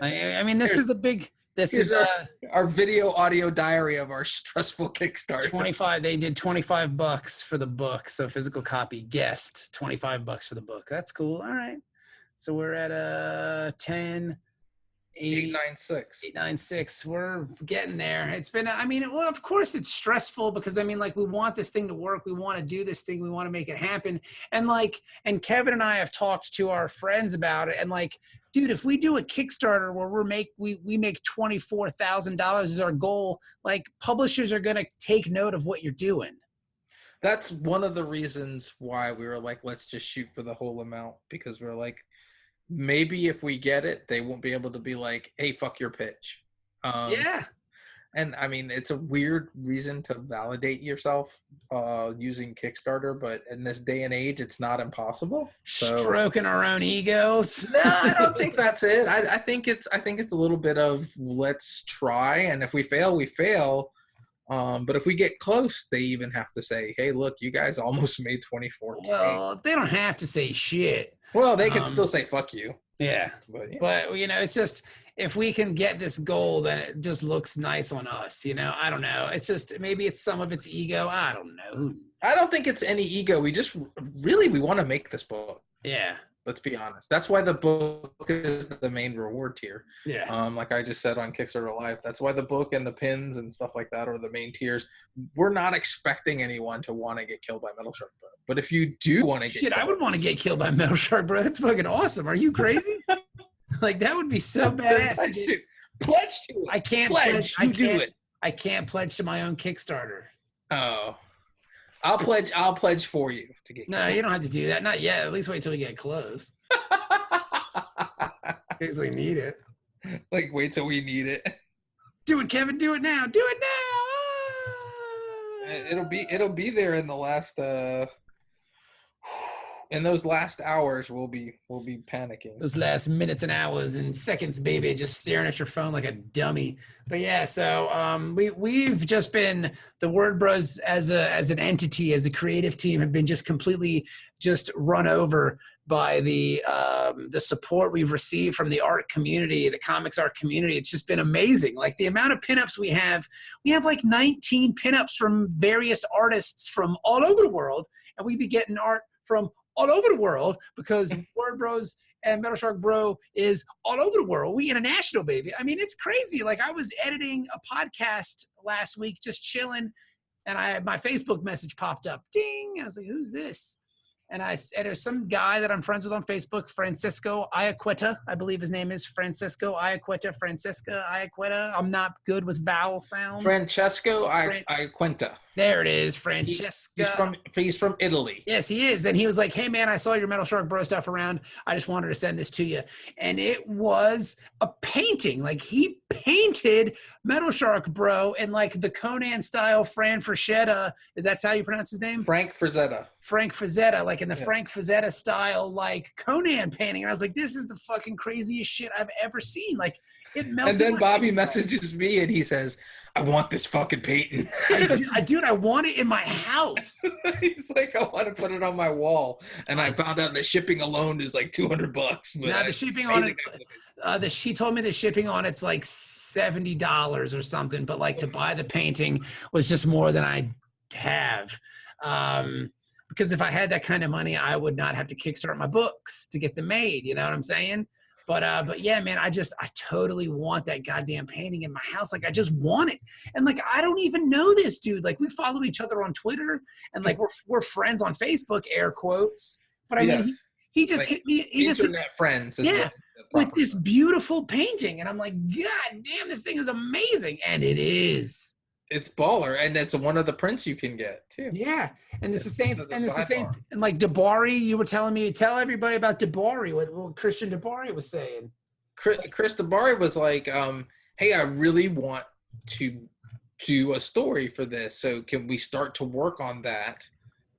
I mean, this is a big. This Here's is our video audio diary of our stressful Kickstarter. 25. They did $25 for the book, so physical copy guest $25 for the book. That's cool. All right, so we're at 10. 896. 896. We're getting there. It's been, I mean, well, of course it's stressful because I mean, like, we want this thing to work. We want to do this thing. We want to make it happen. And and Kevin and I have talked to our friends about it. And like, dude, if we do a Kickstarter where we make $24,000 is our goal, like publishers are going to take note of what you're doing. That's one of the reasons why we were like, let's just shoot for the whole amount, because we're like, maybe if we get it, they won't be able to be like, hey, fuck your pitch. Yeah. And I mean, it's a weird reason to validate yourself using Kickstarter, but in this day and age, it's not impossible. So, stroking our own egos. no, I don't think that's it. I think it's a little bit of let's try, and if we fail, we fail. But if we get close, they even have to say, hey, look, you guys almost made 24K. Well, they don't have to say shit. Well, they could still say fuck you. Yeah. But you know, it's just, if we can get this goal, then it just looks nice on us. You know, I don't know. It's just, maybe it's some of its ego. I don't know. I don't think it's any ego. We just we want to make this book. Yeah. Let's be honest. That's why the book is the main reward tier. Yeah. Like I just said on Kickstarter Live, that's why the book and the pins and stuff like that are the main tiers. We're not expecting anyone to want to get killed by Metalshark Bro. But if you do want to get killed, I would want to get killed by Metalshark Bro. That's fucking awesome. Are you crazy? Like, that would be so badass. Pledge to it. I can't pledge. Do it. I can't pledge to my own Kickstarter. Oh. I'll pledge for you to get. No, you don't have to do that. Not yet. At least wait till we get close. In case we need it. Like, wait till we need it. Do it, Kevin. Do it now. Do it now. It'll be there in the last in those last hours. We'll be panicking. Those last minutes and hours and seconds, baby, just staring at your phone like a dummy. But yeah, so we've just been, the Word Bros as an entity, as a creative team, have been just completely just run over by the support we've received from the art community, the comics art community. It's just been amazing. Like, the amount of pinups we have like 19 pinups from various artists from all over the world, and we be getting art from all over the world because Word Bros and Metalshark Bro is all over the world. We international, baby. I mean, it's crazy. Like, I was editing a podcast last week, just chilling, and my Facebook message popped up. Ding! I was like, who's this? And there's some guy that I'm friends with on Facebook, Francisco Iaqueta, I believe his name is Francisco Iaqueta. I'm not good with vowel sounds. Francesco Iaqueta. There it is, Francesco. He's from Italy. Yes, he is. And he was like, hey, man, I saw your Metalshark Bro stuff around. I just wanted to send this to you. And it was a painting. Like, he painted Metalshark Bro in like the Conan style Fran Frazetta. That's how you pronounce his name? Frank Frazetta. Frank Frazetta, like in the Yeah. Frank Frazetta style, like Conan painting. And I was like, this is the fucking craziest shit I've ever seen. Like it melted. And then my Bobby face off. messages me and he says, "I want this fucking painting." Dude, I want it in my house. He's like, "I want to put it on my wall." And I found out the shipping alone is like $200. But Now the shipping on it, she told me the shipping on it's like $70 or something, but like to buy the painting was just more than I have. Because if I had that kind of money, I would not have to kickstart my books to get them made. You know what I'm saying? But yeah, man, I totally want that goddamn painting in my house. Like I just want it. And like, I don't even know this dude. Like we follow each other on Twitter and like we're friends on Facebook, air quotes. But I mean, he just hit me. He just internet friends. Yeah, with this beautiful painting. And I'm like, God damn, this thing is amazing. And it is. It's baller, and it's one of the prints you can get too. Yeah, and it's the same. And it's the same. And like Dabari, you were telling me, tell everybody about Dabari. What Christian Dabari was saying. Chris Dabari was like, "Hey, I really want to do a story for this. So can we start to work on that?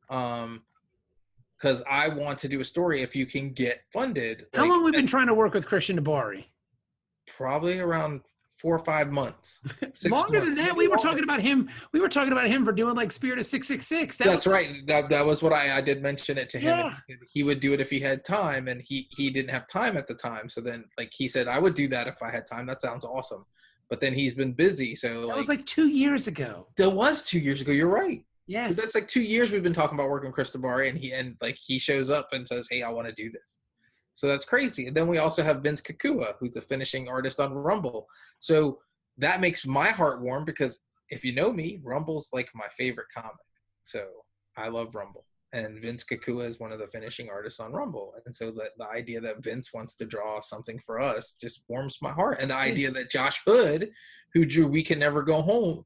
Because I want to do a story if you can get funded." How long have we been trying to work with Christian Dabari? Probably around 4 or 5 months. Longer than that. We were talking about him. We were talking about him for doing like Spirit of 666. That's right. That was what I did mention it to him. Yeah. He would do it if he had time, and he didn't have time at the time. So then, like he said, I would do that if I had time. That sounds awesome. But then he's been busy. So that was like 2 years ago. That was 2 years ago. You're right. Yes. So that's like 2 years we've been talking about working with Chris Dabari, and he shows up and says, "Hey, I want to do this." So that's crazy. And then we also have Vince Kakua, who's a finishing artist on Rumble. So that makes my heart warm because if you know me, Rumble's like my favorite comic. So I love Rumble. And Vince Kakua is one of the finishing artists on Rumble. And so the idea that Vince wants to draw something for us just warms my heart. And the idea that Josh Hood, who drew We Can Never Go Home,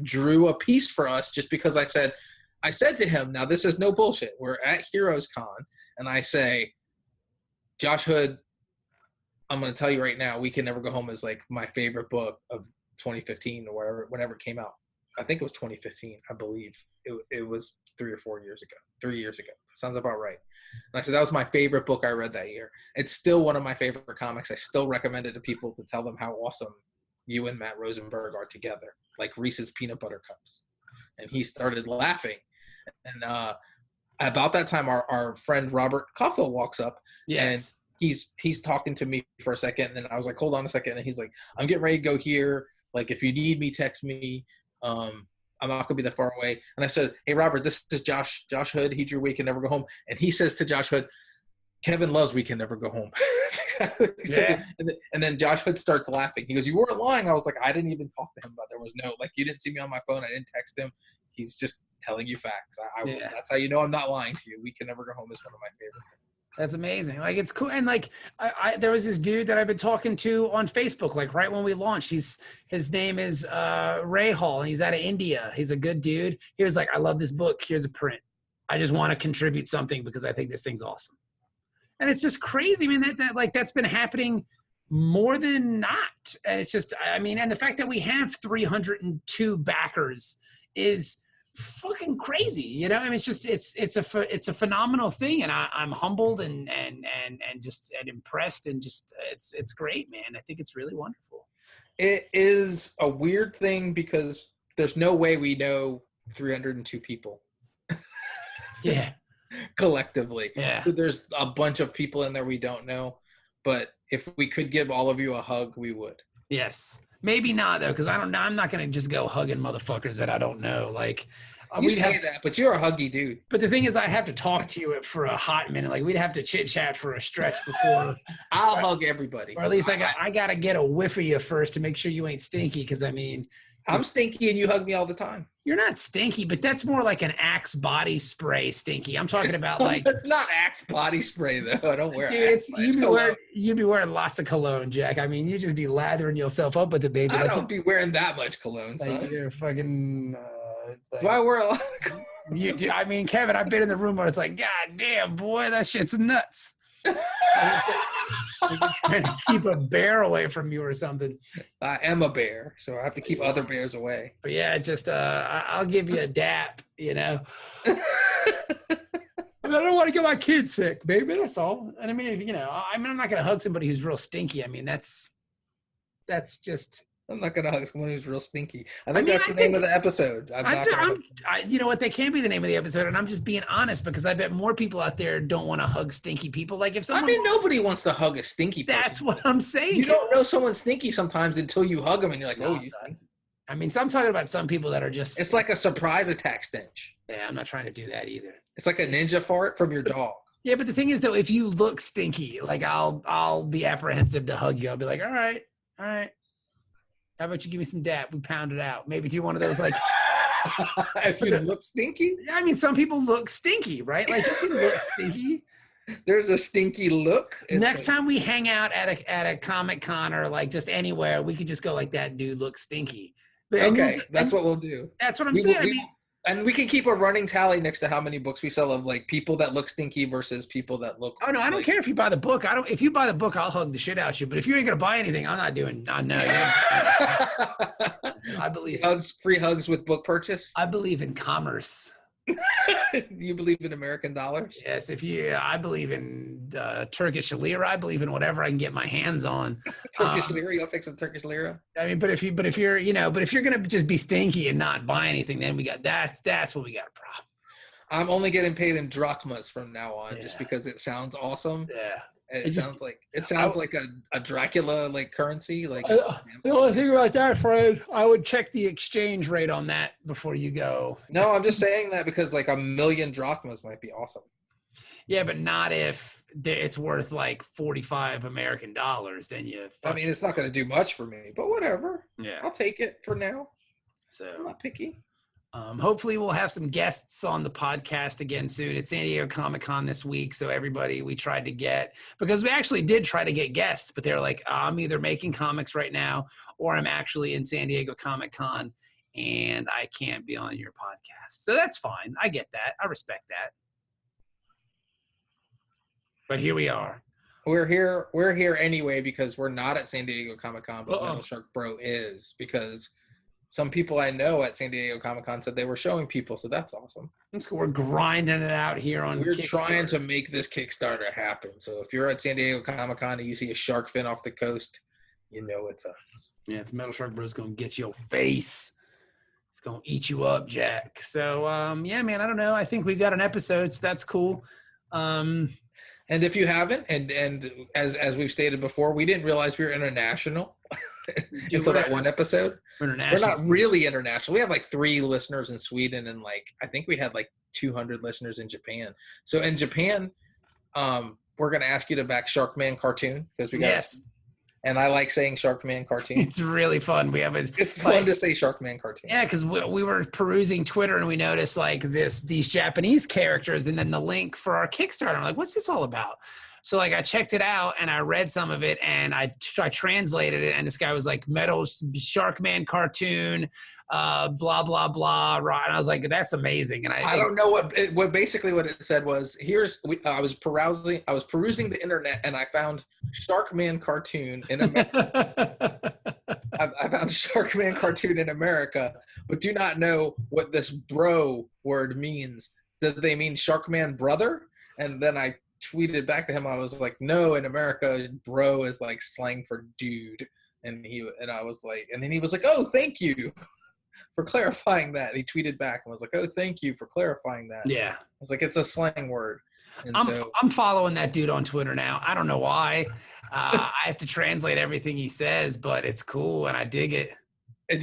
drew a piece for us just because I said to him, now this is no bullshit. We're at Heroes Con, and I say, Josh Hood, I'm going to tell you right now, We Can Never Go Home is like my favorite book of 2015 or whenever it came out. I think it was 2015, I believe. It was 3 or 4 years ago. 3 years ago. That sounds about right. And I said, that was my favorite book I read that year. It's still one of my favorite comics. I still recommend it to people to tell them how awesome you and Matt Rosenberg are together, like Reese's Peanut Butter Cups. And he started laughing. And about that time, our friend Robert Coffell walks up. Yes. And he's talking to me for a second, and then I was like, hold on a second, and he's like, I'm getting ready to go here. Like, if you need me, text me. I'm not gonna be that far away. And I said, hey Robert, this is Josh Hood. He drew We Can Never Go Home. And he says to Josh Hood, Kevin loves We Can Never Go Home. Yeah. And then Josh Hood starts laughing. He goes, you weren't lying. I was like, I didn't even talk to him about there was no, like, you didn't see me on my phone. I didn't text him. He's just telling you facts. That's how you know I'm not lying to you. We Can Never Go Home is one of my favorites. That's amazing. Like, it's cool. And like, there was this dude that I've been talking to on Facebook, like right when we launched. His name is Ray Hall, and he's out of India. He's a good dude. He was like, I love this book. Here's a print. I just want to contribute something because I think this thing's awesome. And it's just crazy, man, that's been happening more than not. And it's just, I mean, and the fact that we have 302 backers is fucking crazy, you know. I mean, it's just it's a phenomenal thing, and I'm humbled and just impressed, and just it's great, man. I think it's really wonderful. It is a weird thing because there's no way we know 302 people. Yeah. Collectively. Yeah. So there's a bunch of people in there we don't know, but if we could give all of you a hug, we would. Yes. Maybe not though, because I'm not gonna just go hugging motherfuckers that I don't know. Like, you say that, but you're a huggy dude. But the thing is, I have to talk to you for a hot minute. Like, we'd have to chit chat for a stretch before. I'll hug everybody, or at least I gotta get a whiff of you first to make sure you ain't stinky. Because I mean, I'm stinky and you hug me all the time. You're not stinky, but that's more like an Axe body spray stinky. I'm talking about like. It's not Axe body spray though. I don't wear. Dude, you'd be wearing lots of cologne, Jack. I mean, you just be lathering yourself up with it, baby. I don't be wearing that much cologne, son. Like you're fucking. Do I wear a lot of cologne? You do. I mean, Kevin, I've been in the room where it's like, God damn, boy, that shit's nuts. Trying to keep a bear away from you or something. I am a bear, so I have to keep other bears away. But yeah, just I'll give you a dap, you know. I don't want to get my kid sick, baby. That's all. And I mean, I'm not going to hug somebody who's real stinky. I mean, that's just. I'm not gonna hug someone who's real stinky. I mean, that's the name of the episode. You know what? That can be the name of the episode, and I'm just being honest because I bet more people out there don't want to hug stinky people. Like if someone, nobody wants to hug a stinky person. That's what I'm saying. You don't know someone's stinky sometimes until you hug them, and you're like, no, oh, you stink. I mean, so I'm talking about some people that are just. It's like a surprise attack stench. Yeah, I'm not trying to do that either. It's like a ninja fart from your dog. Yeah, but the thing is, though, if you look stinky, like I'll be apprehensive to hug you. I'll be like, all right. How about you give me some dap? We pound it out. Maybe do one of those like. If you look stinky. I mean, some people look stinky, right? Like if you look stinky. There's a stinky look. Next time we hang out at a Comic Con or like just anywhere, we could just go like that dude looks stinky. But, okay, that's what we'll do. That's what I'm saying. And we can keep a running tally next to how many books we sell of like people that look stinky versus people that look. Oh no, I don't care if you buy the book. If you buy the book, I'll hug the shit out you. But if you ain't gonna buy anything, I'm not doing. No. I believe free hugs with book purchase. I believe in commerce. You believe in American dollars? Yes. I believe in Turkish lira. I believe in whatever I can get my hands on. Turkish lira. You'll take some Turkish lira. I mean, but if you're gonna just be stinky and not buy anything, then we got that's what we got a problem. I'm only getting paid in drachmas from now on, just because it sounds awesome. Yeah. It sounds like a Dracula like currency. Like the only thing about that, Fred, I would check the exchange rate on that before you go. No, I'm just saying that because like 1,000,000 drachmas might be awesome. Yeah, but not if it's worth like 45 American dollars. Then I mean, it's not going to do much for me, but whatever. Yeah, I'll take it for now. So I'm not picky. Hopefully we'll have some guests on the podcast again soon. It's San Diego Comic-Con this week, so everybody we tried to get, because we actually did try to get guests, but they're like, I'm either making comics right now or I'm actually in San Diego Comic-Con and I can't be on your podcast. So that's fine. I get that. I respect that. But here we are. We're here anyway because we're not at San Diego Comic-Con, but Metalshark Bro is, because some people I know at San Diego Comic-Con said they were showing people, so that's awesome. That's cool. We're grinding it out here on We're trying to make this Kickstarter happen. So if you're at San Diego Comic-Con and you see a shark fin off the coast, you know it's us. Yeah, it's Metalshark Bro's going to get your face. It's going to eat you up, Jack. So, yeah, man, I don't know. I think we've got an episode, so that's cool. And if you haven't, and as we've stated before, we didn't realize we were international until that one episode. We're not really international. We have like 3 listeners in Sweden, and like I think we had like 200 listeners in Japan. So in Japan, we're gonna ask you to back Sharkman cartoon because we got. Yes. And I like saying Sharkman cartoon. It's really fun. It's fun to say Sharkman cartoon. Yeah, because we were perusing Twitter and we noticed like these Japanese characters and then the link for our Kickstarter. I'm like, what's this all about? So like I checked it out and I read some of it and I translated it, and this guy was like Sharkman cartoon, blah blah blah, right? And I was like, that's amazing. And I don't know what it said was, I was perusing the internet and I found Sharkman cartoon in America. I found Sharkman cartoon in America, but do not know what this bro word means. Did they mean Sharkman brother? And then I tweeted back to him. I was like, no, in America, bro is like slang for dude. And I was like, and then he was like, oh, thank you for clarifying that. He tweeted back and was like, oh, thank you for clarifying that. Yeah. I was like, it's a slang word. And I'm following that dude on Twitter now. I don't know why. I have to translate everything he says, but it's cool and I dig it. And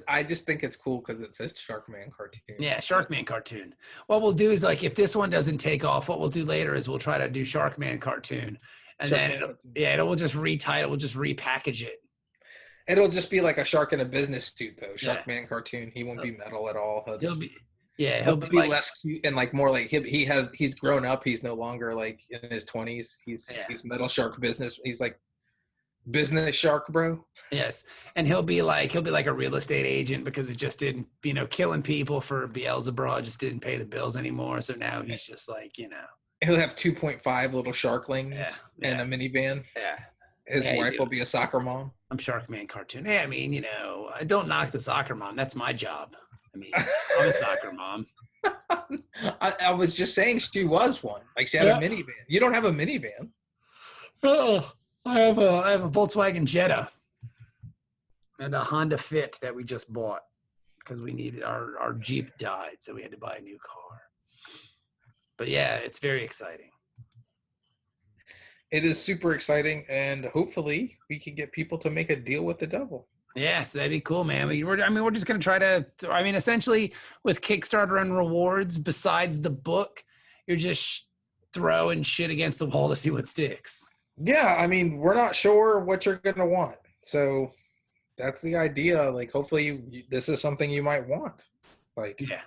I just think it's cool because it says Sharkman cartoon. Yeah, Sharkman cartoon. What we'll do is like, if this one doesn't take off, what we'll do later is we'll try to do Sharkman cartoon. And it will just retitle, we'll just repackage it. It'll just be like a shark in a business suit though. Sharkman cartoon. He won't be metal at all. He'll be like, less cute and like more like he's grown up. He's no longer like in his 20s. He's Metal Shark business. He's like business shark bro. Yes. And he'll be like a real estate agent because it just didn't, killing people for Beelzebub just didn't pay the bills anymore. So now he's just like, He'll have 2.5 little sharklings and a minivan. Yeah. His wife will be a soccer mom. I'm Sharkman cartoon. Hey, I mean, I don't knock the soccer mom. That's my job. I mean, I'm a soccer mom. I was just saying she was one. Like she had a minivan. You don't have a minivan. Oh, I have a Volkswagen Jetta and a Honda Fit that we just bought because we needed our Jeep died, so we had to buy a new car. But yeah, it's very exciting. It is super exciting, and hopefully we can get people to make a deal with the devil. Yes, that'd be cool, man. We're just going to try to, essentially with Kickstarter and rewards, besides the book, you're just throwing shit against the wall to see what sticks. Yeah, I mean, we're not sure what you're going to want. So that's the idea. Like, hopefully this is something you might want. Like, yeah.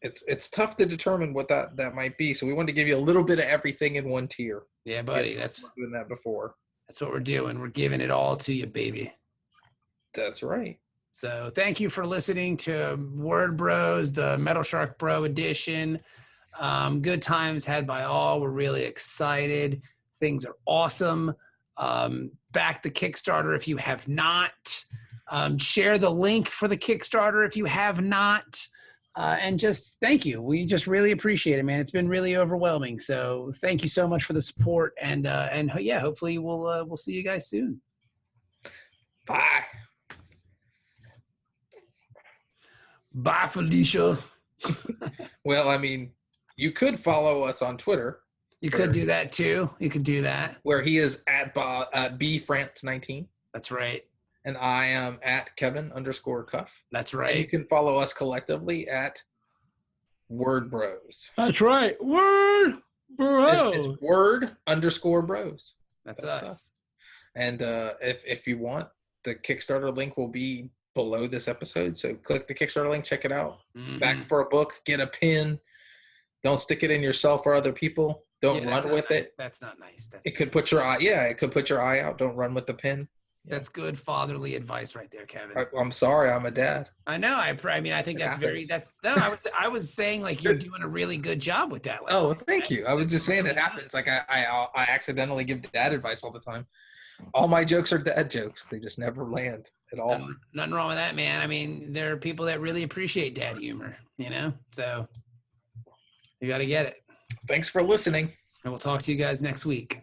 It's tough to determine what that might be. So we wanted to give you a little bit of everything in one tier. Yeah, buddy. That's doing that before. That's what we're doing. We're giving it all to you, baby. That's right. So thank you for listening to Word Bros, the Metalshark Bro edition. Good times had by all. We're really excited. Things are awesome. Back the Kickstarter if you have not. Share the link for the Kickstarter if you have not. And just thank you. We just really appreciate it, man. It's been really overwhelming. So thank you so much for the support. And yeah, hopefully we'll see you guys soon. Bye. Bye, Felicia. Well, I mean, you could follow us on Twitter. You could do that too. You could do that. Where he is at bfrance19. That's right. And I am at Kevin_Cuff. That's right. And you can follow us collectively at Word Bros. That's right. Word Bros. It's Word_Bros. That's us. And if you want, the Kickstarter link will be below this episode. So click the Kickstarter link, check it out. Mm-hmm. Back for a book, get a pin. Don't stick it in yourself or other people. Don't run with it. That's not nice. It could put your eye. Yeah, it could put your eye out. Don't run with the pin. That's good fatherly advice right there, Kevin. I'm sorry, I'm a dad. I know. I think that's very. I was saying like you're doing a really good job with that. Like, thank you. I was just saying it happens. Like I accidentally give dad advice all the time. All my jokes are dad jokes. They just never land at all. Nothing wrong with that, man. I mean, there are people that really appreciate dad humor, so you got to get it. Thanks for listening. And we'll talk to you guys next week.